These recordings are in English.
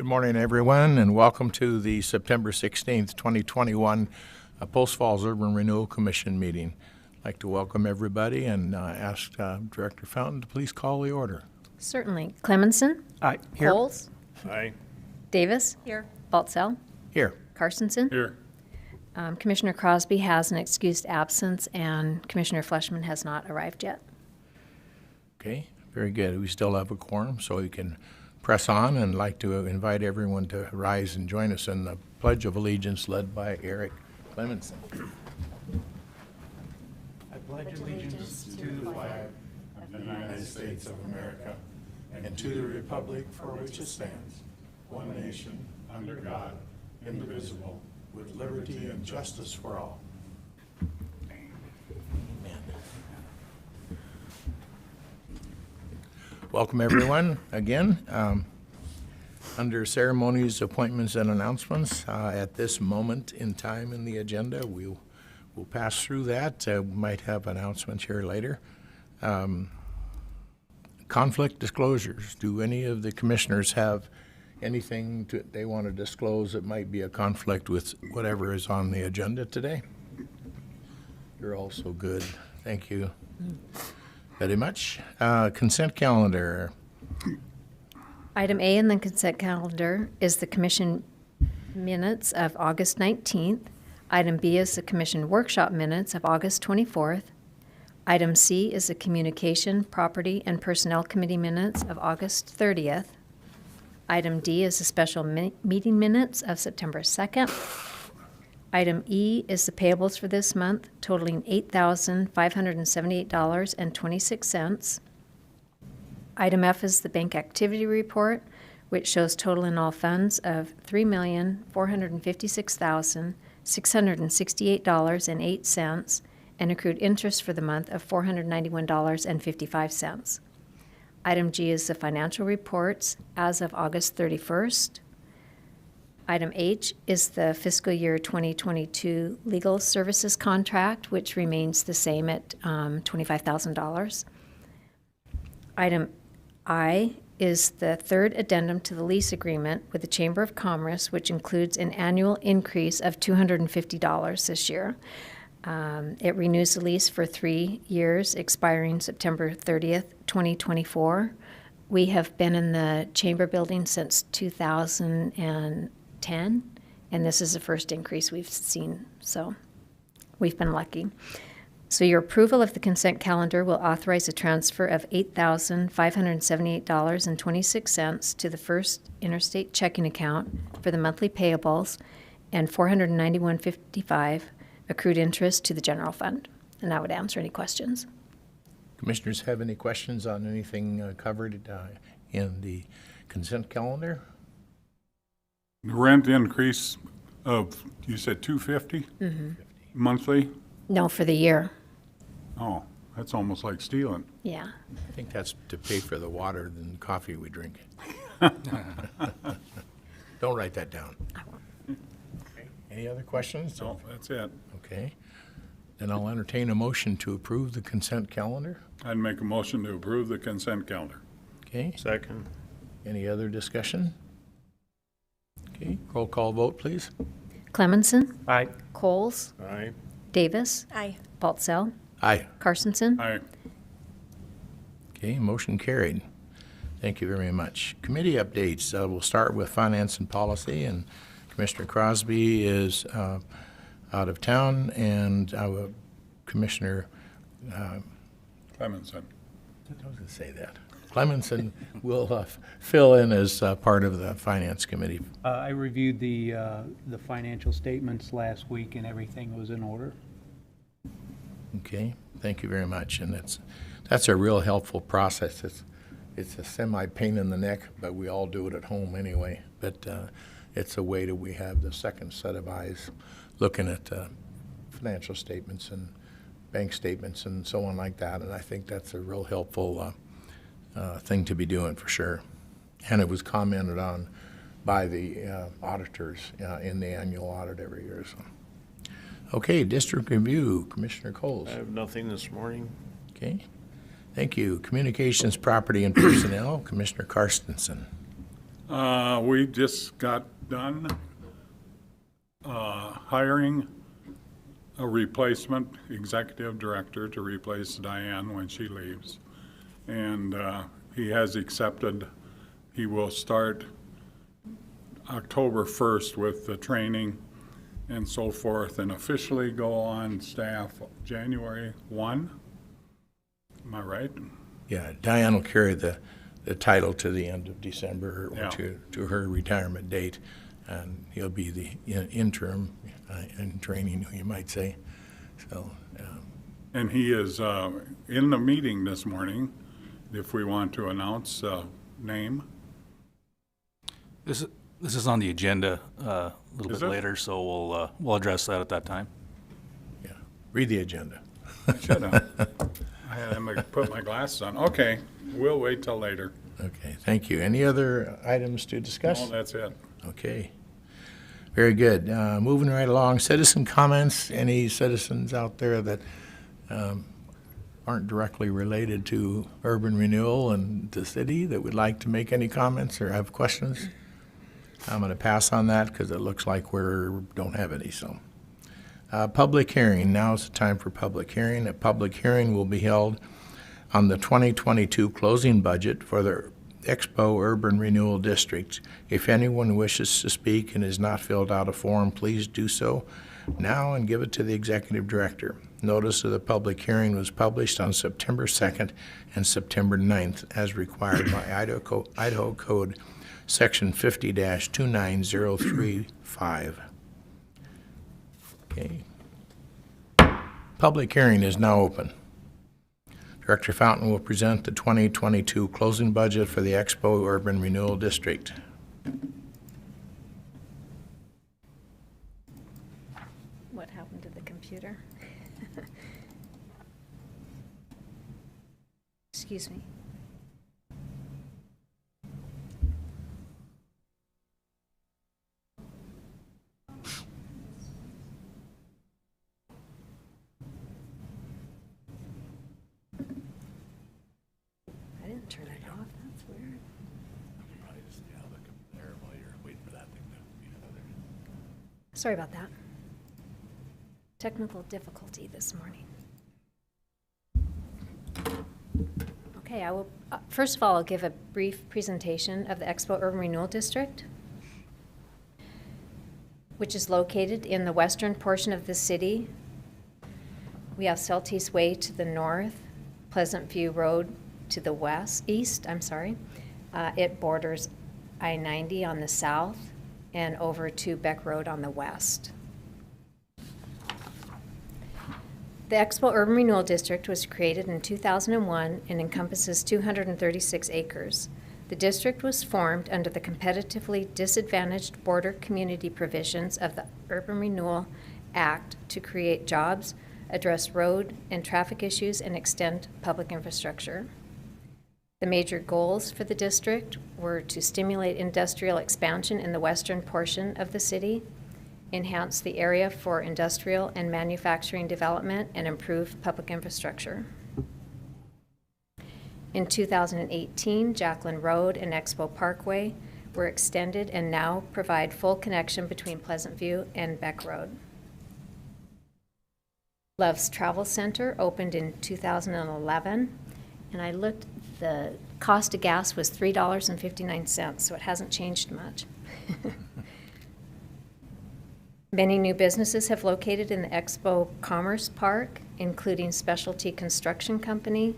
Good morning, everyone, and welcome to the September 16th, 2021 Post Falls Urban Renewal Commission meeting. I'd like to welcome everybody and ask Director Fountain to please call the order. Certainly. Clemenson? Aye. Here. Coles? Aye. Davis? Here. Baltzell? Here. Carstensen? Here. Commissioner Crosby has an excused absence, and Commissioner Fleshman has not arrived yet. Okay, very good. We still have a quorum, so we can press on, and like to invite everyone to rise and join us in the Pledge of Allegiance led by Eric Clemenson. I pledge allegiance to the flag of the United States of America and to the republic for which it stands, one nation, under God, indivisible, with liberty and justice for all. Amen. Welcome, everyone, again. Under ceremonies, appointments, and announcements, at this moment in time in the agenda, we'll pass through that. We might have announcements here later. Conflict disclosures. Do any of the commissioners have anything they want to disclose that might be a conflict with whatever is on the agenda today? You're all so good. Thank you very much. Consent calendar. Item A in the consent calendar is the commission minutes of August 19th. Item B is the commission workshop minutes of August 24th. Item C is the communication, property, and personnel committee minutes of August 30th. Item D is the special meeting minutes of September 2nd. Item E is the payables for this month, totaling $8,578.26. Item F is the bank activity report, which shows total in all funds of $3,456,668.08 and accrued interest for the month of $491.55. Item G is the financial reports as of August 31st. Item H is the fiscal year 2022 legal services contract, which remains the same at $25,000. Item I is the third addendum to the lease agreement with the Chamber of Commerce, which includes an annual increase of $250 this year. It renews the lease for 3 years, expiring September 30th, 2024. We have been in the Chamber building since 2010, and this is the first increase we've seen, so we've been lucky. So your approval of the consent calendar will authorize a transfer of $8,578.26 to the First Interstate checking account for the monthly payables and $491.55 accrued interest to the general fund. And that would answer any questions. Commissioners have any questions on anything covered in the consent calendar? The rent increase of, you said $250 monthly? No, for the year. Oh, that's almost like stealing. Yeah. I think that's to pay for the water and coffee we drink. Don't write that down. I won't. Okay. Any other questions? No, that's it. Okay. Then I'll entertain a motion to approve the consent calendar. I'd make a motion to approve the consent calendar. Okay. Second. Any other discussion? Okay. Roll call vote, please. Clemenson? Aye. Coles? Aye. Davis? Aye. Baltzell? Aye. Carstensen? Aye. Okay, motion carried. Thank you very much. Committee updates. We'll start with finance and policy, and Commissioner Crosby is out of town, and Commissioner Clemenson. I was going to say that. Clemenson will fill in as part of the finance committee. I reviewed the financial statements last week, and everything was in order. Okay, thank you very much, and that's a real helpful process. It's a semi pain in the neck, but we all do it at home anyway. But it's a way that we have the second set of eyes looking at financial statements and bank statements and so on like that, and I think that's a real helpful thing to be doing for sure. And it was commented on by the auditors in the annual audit every year. So. Okay, district review, Commissioner Coles. I have nothing this morning. Okay, thank you. Communications, property, and personnel, Commissioner Carstensen. We just got done hiring a replacement executive director to replace Diane when she leaves. And he has accepted. He will start October 1st with the training and so forth, and officially go on staff January 1. Am I right? Yeah, Diane will carry the title to the end of December or Yeah. to her retirement date, and he'll be the interim in training, you might say. So, And he is in the meeting this morning, if we want to announce name. This is on the agenda a little Is bit it? later, so we'll address that at that time. yeah, read the agenda. I should have. I had to put my glasses on. Okay, we'll wait till later. Okay, thank you. Any other items to discuss? No, that's it. Okay. Very good. Moving right along, citizen comments. Any citizens out there that aren't directly related to urban renewal and the city that would like to make any comments or have questions? I'm going to pass on that because it looks like we don't have any, so. Public hearing. Now is the time for public hearing. A public hearing will be held on the 2022 closing budget for the Expo Urban Renewal District. If anyone wishes to speak and has not filled out a form, please do so now and give it to the executive director. Notice of the public hearing was published on September 2nd and September 9th as required by Idaho Code Section 50-29035. Okay. Public hearing is now open. Director Fountain will present the 2022 closing budget for the Expo Urban Renewal District. What happened to the computer? Excuse me. I didn't turn it off, that's weird. Sorry about that. Technical difficulty this morning. Okay, I will, first of all, I'll give a brief presentation of the Expo Urban Renewal District, which is located in the western portion of the city. We have Celtice Way to the north, Pleasant View Road to the east. It borders I-90 on the south and over to Beck Road on the west. The Expo Urban Renewal District was created in 2001 and encompasses 236 acres. The district was formed under the competitively disadvantaged border community provisions of the Urban Renewal Act to create jobs, address road and traffic issues, and extend public infrastructure. The major goals for the district were to stimulate industrial expansion in the western portion of the city, enhance the area for industrial and manufacturing development, and improve public infrastructure. In 2018, Jacqueline Road and Expo Parkway were extended and now provide full connection between Pleasant View and Beck Road. Love's Travel Center opened in 2011, and I looked, the cost of gas was $3.59, so it hasn't changed much. Many new businesses have located in the Expo Commerce Park, including Specialty Construction Company,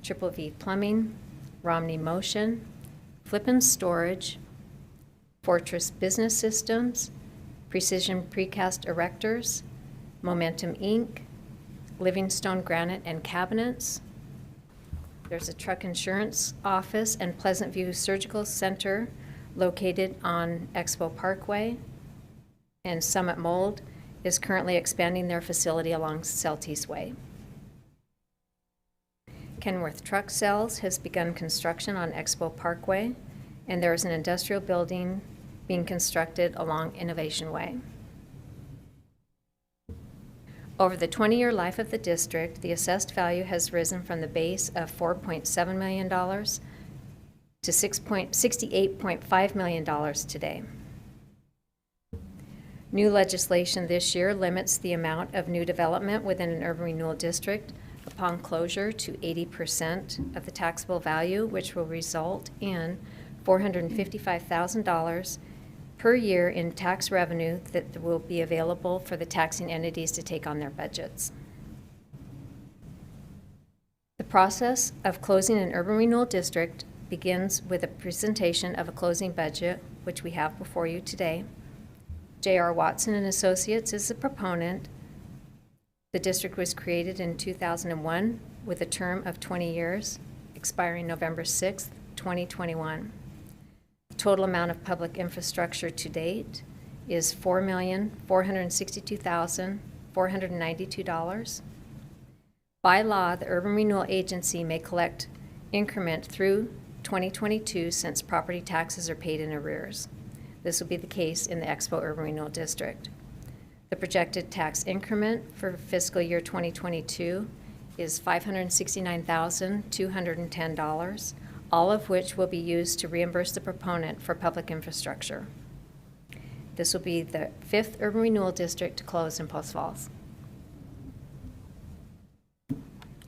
Triple V Plumbing, Romney Motion, Flippin Storage, Fortress Business Systems, Precision Precast Erectors, Momentum Inc., Livingstone Granite and Cabinets. There's a truck insurance office and Pleasant View Surgical Center located on Expo Parkway. And Summit Mold is currently expanding their facility along Celtice Way. Kenworth Truck Sales has begun construction on Expo Parkway, and there is an industrial building being constructed along Innovation Way. Over the 20-year life of the district, the assessed value has risen from the base of $4.7 million to $68.5 million today. New legislation this year limits the amount of new development within an urban renewal district upon closure to 80% of the taxable value, which will result in $455,000 per year in tax revenue that will be available for the taxing entities to take on their budgets. The process of closing an urban renewal district begins with a presentation of a closing budget, which we have before you today. J.R. Watson and Associates is the proponent. The district was created in 2001 with a term of 20 years, expiring November 6th, 2021. The total amount of public infrastructure to date is $4,462,492. By law, the Urban Renewal Agency may collect increment through 2022 since property taxes are paid in arrears. This will be the case in the Expo Urban Renewal District. The projected tax increment for fiscal year 2022 is $569,210, all of which will be used to reimburse the proponent for public infrastructure. This will be the 5th Urban Renewal District to close in Post Falls.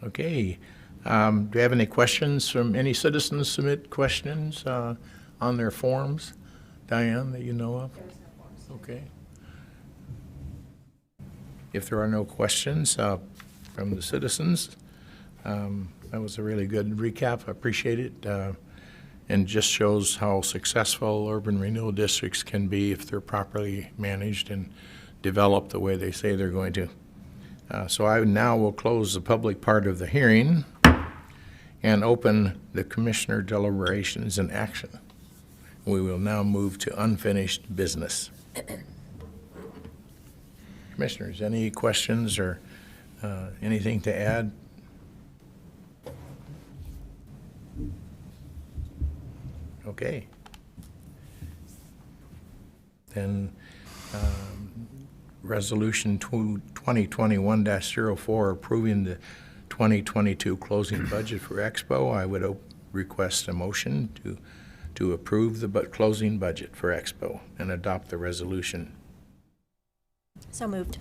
Okay. Do you have any questions from any citizens submit questions on their forms, Diane, that you know of? There's no forms. Okay. If there are no questions from the citizens, that was a really good recap. I appreciate it. And just shows how successful urban renewal districts can be if they're properly managed and developed the way they say they're going to. So I now will close the public part of the hearing and open the commissioner deliberations and action. We will now move to unfinished business. Commissioners, any questions or anything to add? Okay. Then Resolution 2021-04 approving the 2022 closing budget for Expo. I would request a motion to approve the closing budget for Expo and adopt the resolution. So moved.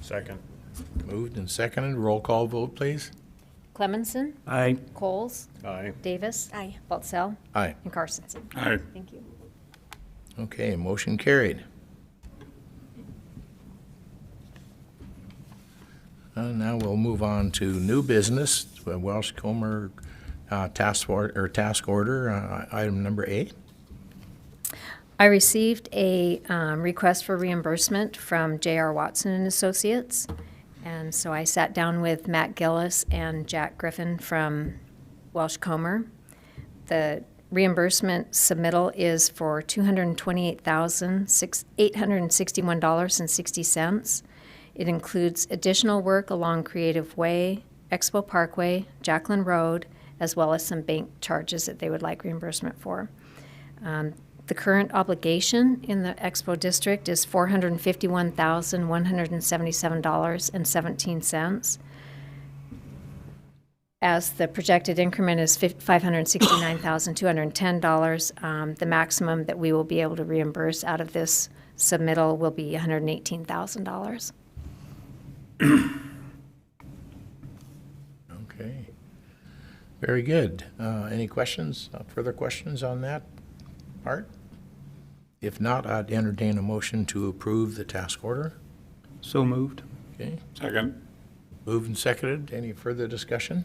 Second. Moved and seconded. Roll call vote, please. Clemenson, Aye. Coles, Aye. Davis, Aye. Baltzell, Aye. and Carstensen. Aye. Thank you. Okay, motion carried. Now we'll move on to new business, Welch Comer task order, item number 8. I received a request for reimbursement from J.R. Watson and Associates, and so I sat down with Matt Gillis and Jack Griffin from Welch Comer. The reimbursement submittal is for $228,861.60. It includes additional work along Creative Way, Expo Parkway, Jacqueline Road, as well as some bank charges that they would like reimbursement for. The current obligation in the Expo District is $451,177.17. As the projected increment is $569,210, the maximum that we will be able to reimburse out of this submittal will be $118,000. Okay. Very good. Any questions, further questions on that part? If not, I'd entertain a motion to approve the task order. So moved. Okay. Second. Moved and seconded. Any further discussion?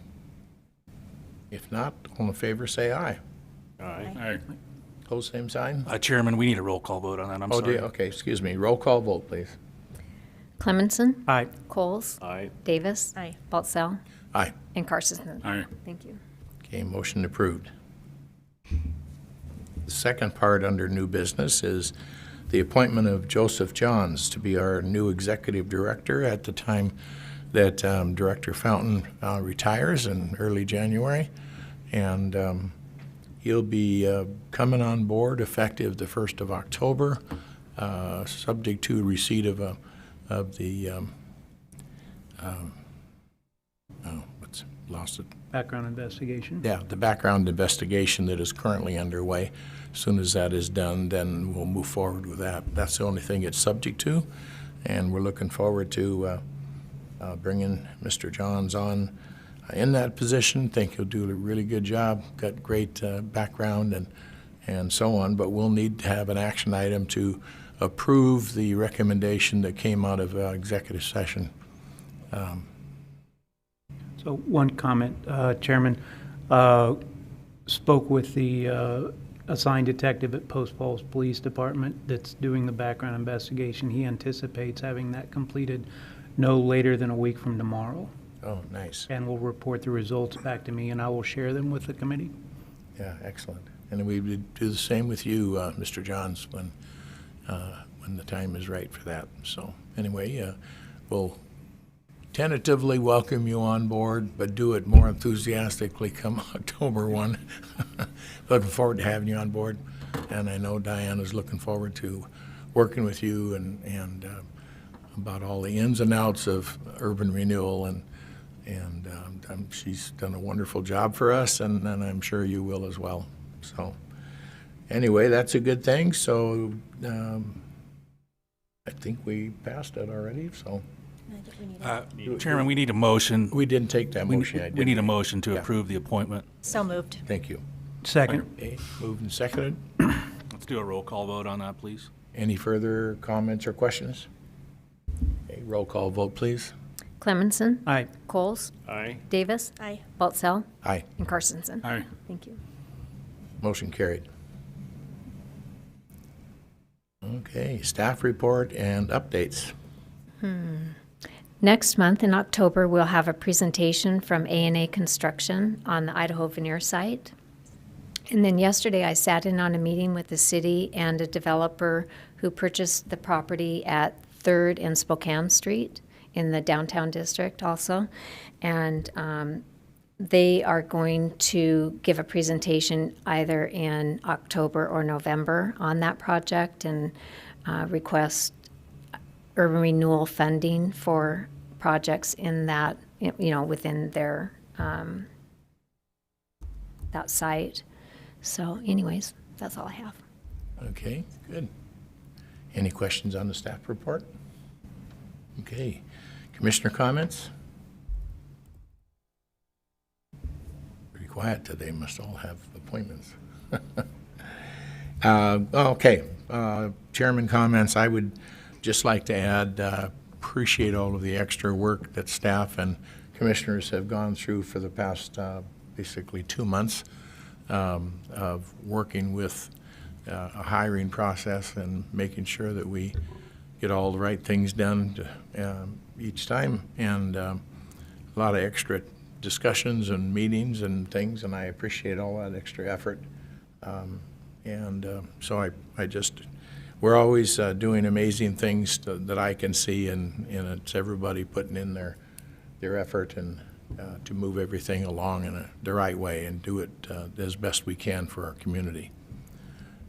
If not, all in favor say aye. Aye. Aye. Pose same sign. Chairman, we need a roll call vote on that. I'm Oh, sorry. okay, excuse me. Roll call vote, please. Clemenson, Aye. Coles, Aye. Davis, Aye. Baltzell, Aye. and Carstensen. Aye. Thank you. Okay, motion approved. The second part under new business is the appointment of Joseph Johns to be our new executive director at the time that Director Fountain retires in early January. And he'll be coming on board effective the 1st of October, subject to receipt of the background investigation. Yeah, the background investigation that is currently underway. As soon as that is done, then we'll move forward with that. That's the only thing it's subject to, and we're looking forward to bringing Mr. Johns on in that position. Think he'll do a really good job, got great background and so on, but we'll need to have an action item to approve the recommendation that came out of executive session. So one comment, Chairman, spoke with the assigned detective at Post Falls Police Department that's doing the background investigation. He anticipates having that completed no later than a week from tomorrow, Oh, nice. and will report the results back to me, and I will share them with the committee. Yeah, excellent. And we would do the same with you, Mr. Johns, when the time is right for that. So anyway, we'll tentatively welcome you on board, but do it more enthusiastically come October 1. Looking forward to having you on board. And I know Diane is looking forward to working with you and about all the ins and outs of urban renewal. And she's done a wonderful job for us, and I'm sure you will as well. So anyway, that's a good thing. So I think we passed it already, so. I think we need Chairman, we need a motion. We didn't take that We motion yet, we did need a we? motion to Yeah. approve the appointment. So moved. Thank you. Second. Okay, moved and seconded. Let's do a roll call vote on that, please. Any further comments or questions? Okay, roll call vote, please. Clemenson. Aye. Coles. Aye. Davis. Aye. Baltzell. Aye. And Carstensen. Aye. Thank you. Motion carried. Okay, staff report and updates. Next month in October, we'll have a presentation from A&A Construction on the Idaho Veneer site. And then yesterday, I sat in on a meeting with the city and a developer who purchased the property at 3rd and Spokane Street in the downtown district also. And they are going to give a presentation either in October or November on that project and request urban renewal funding for projects in that, within their, that site. So anyways, that's all I have. Okay, good. Any questions on the staff report? Okay, commissioner comments? Pretty quiet today, must all have appointments. Okay, chairman comments, I would just like to add, appreciate all of the extra work that staff and commissioners have gone through for the past basically 2 months of working with a hiring process and making sure that we get all the right things done each time, and a lot of extra discussions and meetings and things, and I appreciate all that extra effort. So I just, we're always doing amazing things that I can see, and it's everybody putting in their effort and to move everything along in the right way and do it as best we can for our community.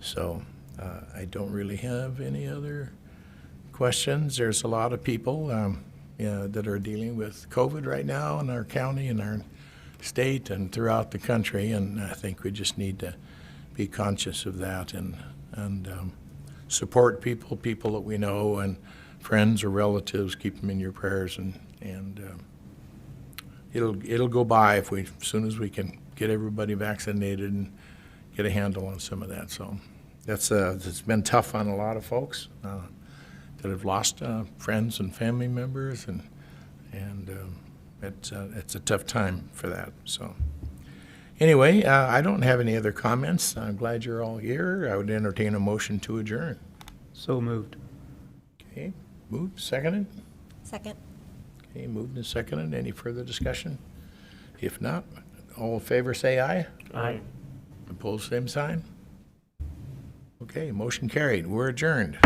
So I don't really have any other questions. There's a lot of people that are dealing with COVID right now in our county and our state and throughout the country, and I think we just need to be conscious of that and support people that we know and friends or relatives. Keep them in your prayers, and it'll go by as soon as we can get everybody vaccinated and get a handle on some of that. So that's it's been tough on a lot of folks that have lost friends and family members, and it's a tough time for that. So anyway, I don't have any other comments. I'm glad you're all here. I would entertain a motion to adjourn. So moved. Okay, moved, seconded. Second. Okay, moved and seconded. Any further discussion? If not, all in favor say aye. Aye. Opposed, same sign. Okay, motion carried. We're adjourned.